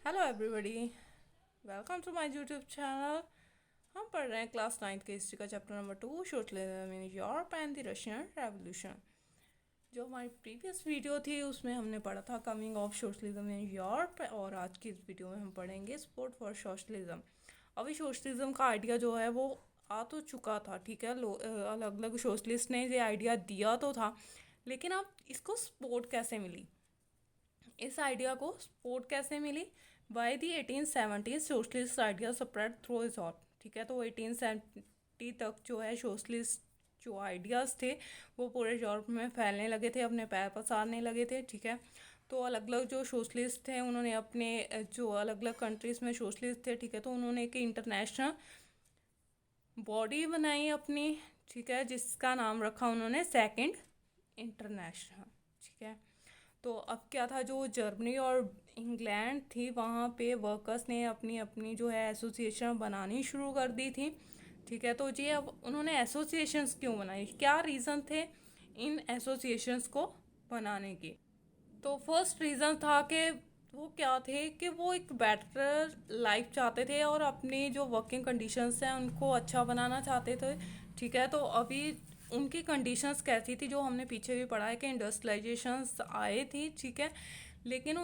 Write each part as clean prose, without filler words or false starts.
Hello everybody, welcome to my YouTube channel. हम पढ़ रहे हैं क्लास 9th के हिस्ट्री का chapter number 2, socialism in Europe and the Russian revolution. जो हमारी प्रीवियस वीडियो थी उसमें हमने पढ़ा था coming of socialism in Europe, और आज की इस वीडियो में हम पढ़ेंगे सपोर्ट फॉर सोशलिज्म। अभी सोशलिज्म का आइडिया जो है वो आ तो चुका था, ठीक है। अलग अलग सोशलिस्ट ने ये आइडिया दिया तो था, लेकिन अब इसको सपोर्ट कैसे मिली, इस आइडिया को सपोर्ट कैसे मिली? By the 1870 socialist idea spread through Europe, ठीक है। तो 1870 तक जो है सोशलिस्ट जो आइडियाज़ थे वो पूरे यूरोप में फैलने लगे थे, अपने पैर पसारने लगे थे, ठीक है। तो अलग अलग जो सोशलिस्ट थे उन्होंने अपने जो अलग अलग कंट्रीज़ में सोशलिस्ट थे, ठीक है, तो उन्होंने एक इंटरनेशनल बॉडी बनाई अपनी, ठीक है, जिसका नाम रखा उन्होंने सेकंड इंटरनेशनल, ठीक है। तो अब क्या था, जो जर्मनी और इंग्लैंड थी वहाँ पे वर्कर्स ने अपनी अपनी जो है एसोसिएशन बनानी शुरू कर दी थी, ठीक है। तो जी अब उन्होंने एसोसिएशंस क्यों बनाई, क्या रीज़न थे इन एसोसिएशंस को बनाने की? तो फर्स्ट रीज़न था कि वो क्या थे कि वो एक बेटर लाइफ चाहते थे और अपनी जो वर्किंग कंडीशंस हैं उनको अच्छा बनाना चाहते थे, ठीक है। तो अभी उनकी कंडीशंस कैसी थी, जो हमने पीछे भी पढ़ा है कि इंडस्ट्रियलाइजेशंस आए थी, ठीक है, लेकिन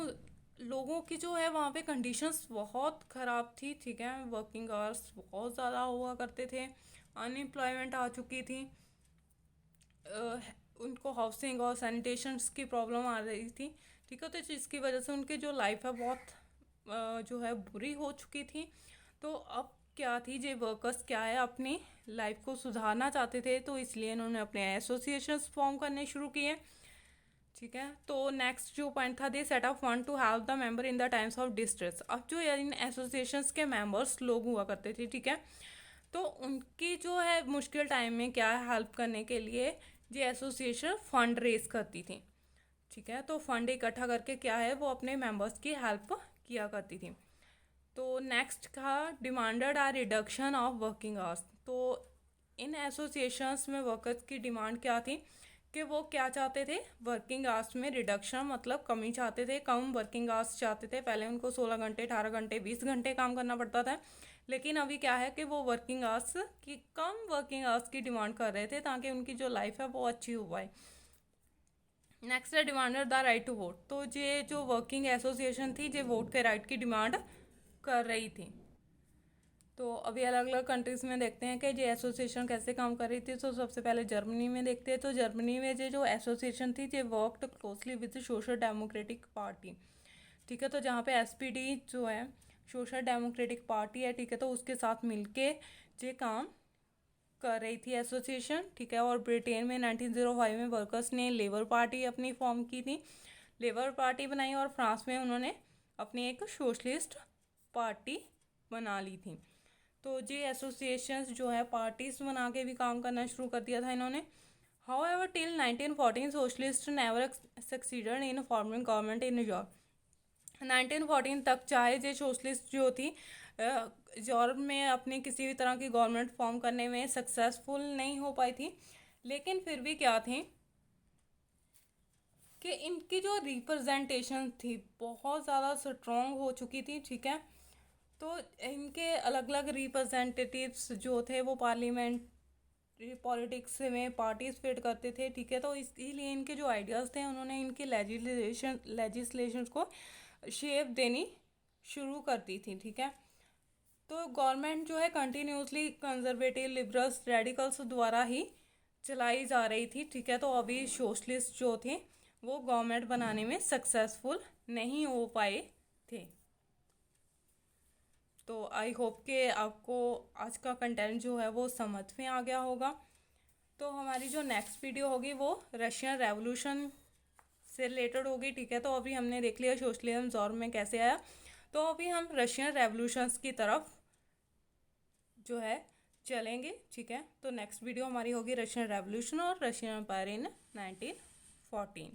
लोगों की जो है वहाँ पे कंडीशंस बहुत ख़राब थी, ठीक है। वर्किंग आवर्स बहुत ज़्यादा हुआ करते थे, अनएम्प्लॉयमेंट आ चुकी थी, उनको हाउसिंग और सैनिटेशन की प्रॉब्लम आ रही थी, ठीक है। तो जिसकी वजह से उनकी जो लाइफ है बहुत जो है बुरी हो चुकी थी। तो अब क्या थी, जे वर्कर्स क्या है अपनी लाइफ को सुधारना चाहते थे, तो इसलिए इन्होंने अपने एसोसिएशंस फॉर्म करने शुरू किए, ठीक है। तो नेक्स्ट जो पॉइंट था, they set up fund to help the member in the times of distress. अब जो इन एसोसिएशंस के मेंबर्स लोग हुआ करते थे, ठीक है, तो उनकी जो है मुश्किल टाइम में क्या है हेल्प करने के लिए ये एसोसिएशन फंड रेज करती थी, ठीक है। तो फंड इकट्ठा करके क्या है वो अपने मेंबर्स की हेल्प किया करती थी। तो नेक्स्ट था demanded are reduction of working hours. तो इन एसोसिएशंस में वर्कर्स की डिमांड क्या थी कि वो क्या चाहते थे, वर्किंग आवर्स में रिडक्शन मतलब कमी चाहते थे, कम वर्किंग आवर्स चाहते थे। पहले उनको 16 घंटे 18 घंटे 20 घंटे काम करना पड़ता था, लेकिन अभी क्या है कि वो वर्किंग आवर्स की कम वर्किंग आवर्स की डिमांड कर रहे थे ताकि उनकी जो लाइफ है वो अच्छी हो पाए। नेक्स्ट है demanded the right to vote. तो ये जो वर्किंग एसोसिएशन थी ये वोट के राइट की डिमांड कर रही थी। तो अभी अलग अलग कंट्रीज़ में देखते हैं कि ये एसोसिएशन कैसे काम कर रही थी। तो सबसे पहले जर्मनी में देखते हैं। तो जर्मनी में ये जो एसोसिएशन थी ये worked closely with social democratic party, ठीक है। तो जहाँ पे एसपीडी जो है सोशल डेमोक्रेटिक पार्टी है, ठीक है, तो उसके साथ मिलके ये काम कर रही थी एसोसिएशन, ठीक है। और ब्रिटेन में 1905 में वर्कर्स ने लेबर पार्टी अपनी फॉर्म की थी, लेबर पार्टी बनाई, और फ्रांस में उन्होंने अपनी एक सोशलिस्ट पार्टी बना ली थी। तो ये एसोसिएशंस जो है पार्टीज बना के भी काम करना शुरू कर दिया था इन्होंने। However till 1914 socialist never succeeded in forming government in Europe. 1914 तक चाहे ये सोशलिस्ट जो थी यूरोप में अपनी किसी भी तरह की गवर्नमेंट फॉर्म करने में सक्सेसफुल नहीं हो पाई थी, लेकिन फिर भी क्या थी कि इनकी जो रिप्रेजेंटेशन थी बहुत ज़्यादा स्ट्रॉन्ग हो चुकी थी, ठीक है। तो इनके अलग अलग रिप्रेजेंटेटिव्स जो थे वो पार्लियामेंट पॉलिटिक्स में पार्टिसिपेट करते थे, ठीक है। तो इसीलिए इनके जो आइडियाज़ थे उन्होंने इनकी लेजिस्लेशन को शेप देनी शुरू कर दी थी, ठीक है। तो गवर्नमेंट जो है कंटिन्यूसली कंजर्वेटिव लिबरल्स रेडिकल्स द्वारा ही चलाई जा रही थी, ठीक है। तो अभी सोशलिस्ट जो थे वो गवर्नमेंट बनाने में सक्सेसफुल नहीं हो पाए थे। तो आई होप कि आपको आज का कंटेंट जो है वो समझ में आ गया होगा। तो हमारी जो नेक्स्ट वीडियो होगी वो रशियन रेवोल्यूशन से रिलेटेड होगी, ठीक है। तो अभी हमने देख लिया सोशलिज्म दौर में कैसे आया, तो अभी हम रशियन रेवोल्यूशंस की तरफ जो है चलेंगे, ठीक है। तो नेक्स्ट वीडियो हमारी होगी रशियन रेवोल्यूशन और रशियन एम्पायर इन 1914।